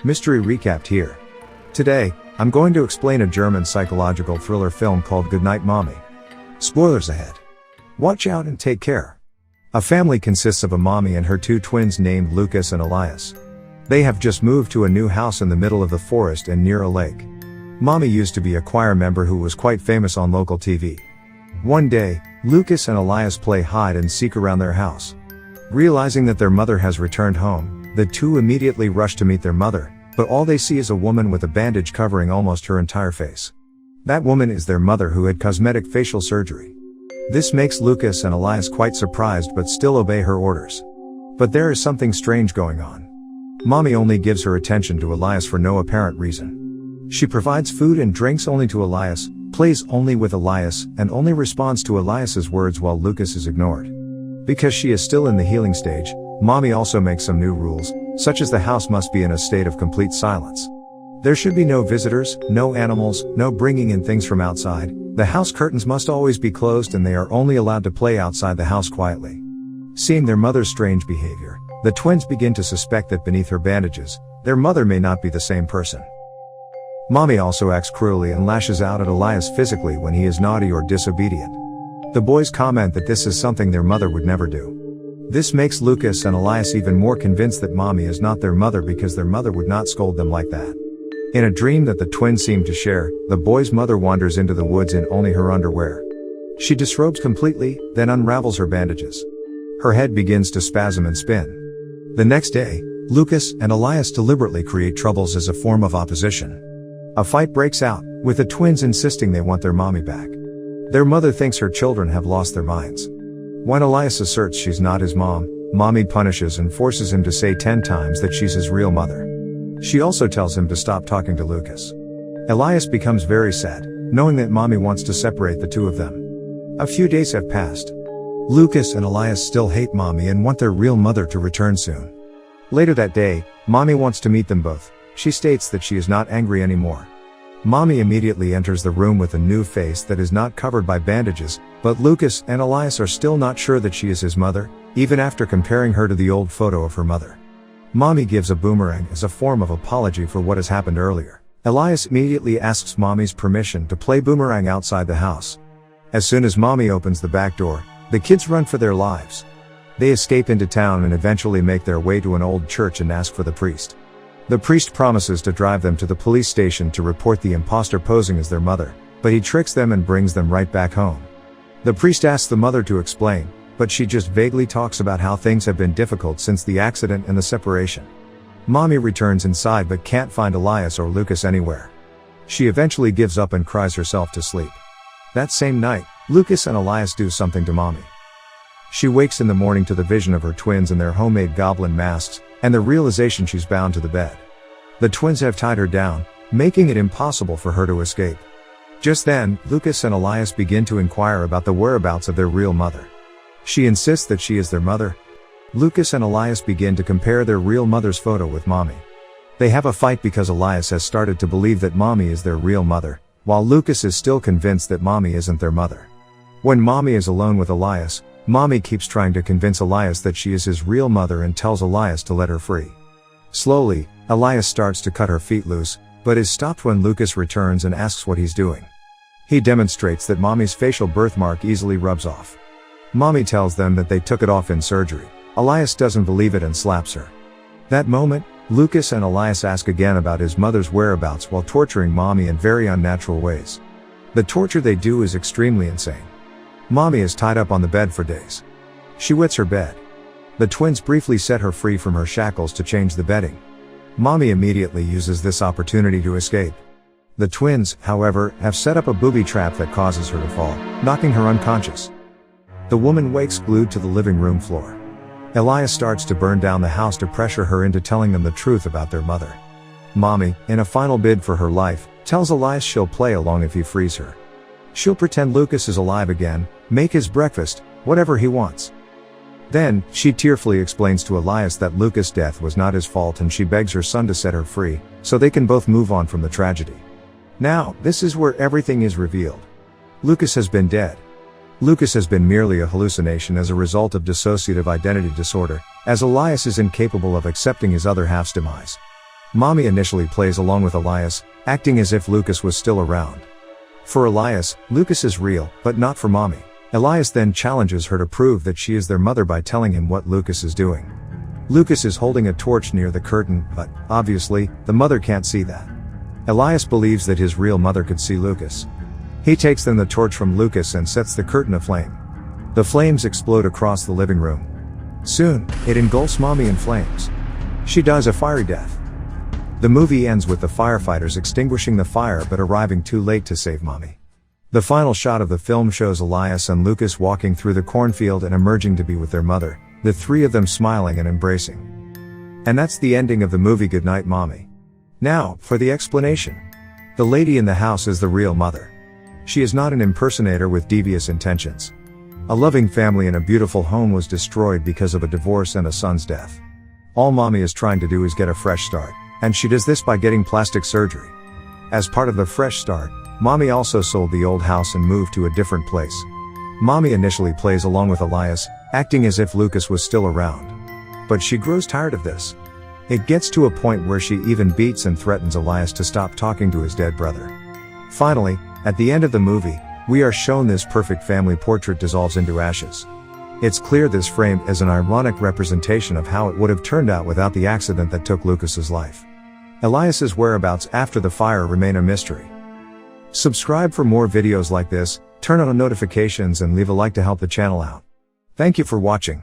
Mystery recapped here. Today, I'm going to explain a German psychological thriller film called Goodnight Mommy. Spoilers ahead. Watch out and take care. A family consists of a mommy and her two twins named Lucas and Elias. They have just moved to a new house in the middle of the forest and near a lake. Mommy used to be a choir member who was quite famous on local TV. One day, Lucas and Elias play hide and seek around their house. Realizing that their mother has returned home, the two immediately rush to meet their mother, but all they see is a woman with a bandage covering almost her entire face. That woman is their mother who had cosmetic facial surgery. This makes Lucas and Elias quite surprised but still obey her orders. But there is something strange going on. Mommy only gives her attention to Elias for no apparent reason. She provides food and drinks only to Elias, plays only with Elias, and only responds to Elias's words while Lucas is ignored. Because she is still in the healing stage, Mommy also makes some new rules, such as the house must be in a state of complete silence. There should be no visitors, no animals, no bringing in things from outside. The house curtains must always be closed and they are only allowed to play outside the house quietly. Seeing their mother's strange behavior, the twins begin to suspect that beneath her bandages, their mother may not be the same person. Mommy also acts cruelly and lashes out at Elias physically when he is naughty or disobedient. The boys comment that this is something their mother would never do. This makes Lucas and Elias even more convinced that Mommy is not their mother because their mother would not scold them like that. In a dream that the twins seem to share, the boy's mother wanders into the woods in only her underwear. She disrobes completely, then unravels her bandages. Her head begins to spasm and spin. The next day, Lucas and Elias deliberately create troubles as a form of opposition. A fight breaks out, with the twins insisting they want their mommy back. Their mother thinks her children have lost their minds. When Elias asserts she's not his mom, Mommy punishes and forces him to say 10 times that she's his real mother. She also tells him to stop talking to Lucas. Elias becomes very sad, knowing that Mommy wants to separate the two of them. A few days have passed. Lucas and Elias still hate Mommy and want their real mother to return soon. Later that day, Mommy wants to meet them both. She states that she is not angry anymore. Mommy immediately enters the room with a new face that is not covered by bandages, but Lucas and Elias are still not sure that she is his mother, even after comparing her to the old photo of her mother. Mommy gives a boomerang as a form of apology for what has happened earlier. Elias immediately asks Mommy's permission to play boomerang outside the house. As soon as Mommy opens the back door, the kids run for their lives. They escape into town and eventually make their way to an old church and ask for the priest. The priest promises to drive them to the police station to report the imposter posing as their mother, but he tricks them and brings them right back home. The priest asks the mother to explain, but she just vaguely talks about how things have been difficult since the accident and the separation. Mommy returns inside but can't find Elias or Lucas anywhere. She eventually gives up and cries herself to sleep. That same night, Lucas and Elias do something to Mommy. She wakes in the morning to the vision of her twins in their homemade goblin masks, and the realization she's bound to the bed. The twins have tied her down, making it impossible for her to escape. Just then, Lucas and Elias begin to inquire about the whereabouts of their real mother. She insists that she is their mother. Lucas and Elias begin to compare their real mother's photo with Mommy. They have a fight because Elias has started to believe that Mommy is their real mother, while Lucas is still convinced that Mommy isn't their mother. When Mommy is alone with Elias, Mommy keeps trying to convince Elias that she is his real mother and tells Elias to let her free. Slowly, Elias starts to cut her feet loose, but is stopped when Lucas returns and asks what he's doing. He demonstrates that Mommy's facial birthmark easily rubs off. Mommy tells them that they took it off in surgery. Elias doesn't believe it and slaps her. That moment, Lucas and Elias ask again about his mother's whereabouts while torturing Mommy in very unnatural ways. The torture they do is extremely insane. Mommy is tied up on the bed for days. She wets her bed. The twins briefly set her free from her shackles to change the bedding. Mommy immediately uses this opportunity to escape. The twins, however, have set up a booby trap that causes her to fall, knocking her unconscious. The woman wakes glued to the living room floor. Elias starts to burn down the house to pressure her into telling them the truth about their mother. Mommy, in a final bid for her life, tells Elias she'll play along if he frees her. She'll pretend Lucas is alive again, make his breakfast, whatever he wants. Then, she tearfully explains to Elias that Lucas' death was not his fault and she begs her son to set her free, so they can both move on from the tragedy. Now, this is where everything is revealed. Lucas has been dead. Lucas has been merely a hallucination as a result of dissociative identity disorder, as Elias is incapable of accepting his other half's demise. Mommy initially plays along with Elias, acting as if Lucas was still around. For Elias, Lucas is real, but not for Mommy. Elias then challenges her to prove that she is their mother by telling him what Lucas is doing. Lucas is holding a torch near the curtain, but, obviously, the mother can't see that. Elias believes that his real mother could see Lucas. He takes then the torch from Lucas and sets the curtain aflame. The flames explode across the living room. Soon, it engulfs Mommy in flames. She dies a fiery death. The movie ends with the firefighters extinguishing the fire but arriving too late to save Mommy. The final shot of the film shows Elias and Lucas walking through the cornfield and emerging to be with their mother, the three of them smiling and embracing. And that's the ending of the movie Goodnight Mommy. Now, for the explanation. The lady in the house is the real mother. She is not an impersonator with devious intentions. A loving family and a beautiful home was destroyed because of a divorce and a son's death. All Mommy is trying to do is get a fresh start, and she does this by getting plastic surgery. As part of the fresh start, Mommy also sold the old house and moved to a different place. Mommy initially plays along with Elias, acting as if Lucas was still around. But she grows tired of this. It gets to a point where she even beats and threatens Elias to stop talking to his dead brother. Finally, at the end of the movie, we are shown this perfect family portrait dissolves into ashes. It's clear this frame is an ironic representation of how it would have turned out without the accident that took Lucas's life. Elias's whereabouts after the fire remain a mystery. Subscribe for more videos like this, turn on notifications and leave a like to help the channel out. Thank you for watching.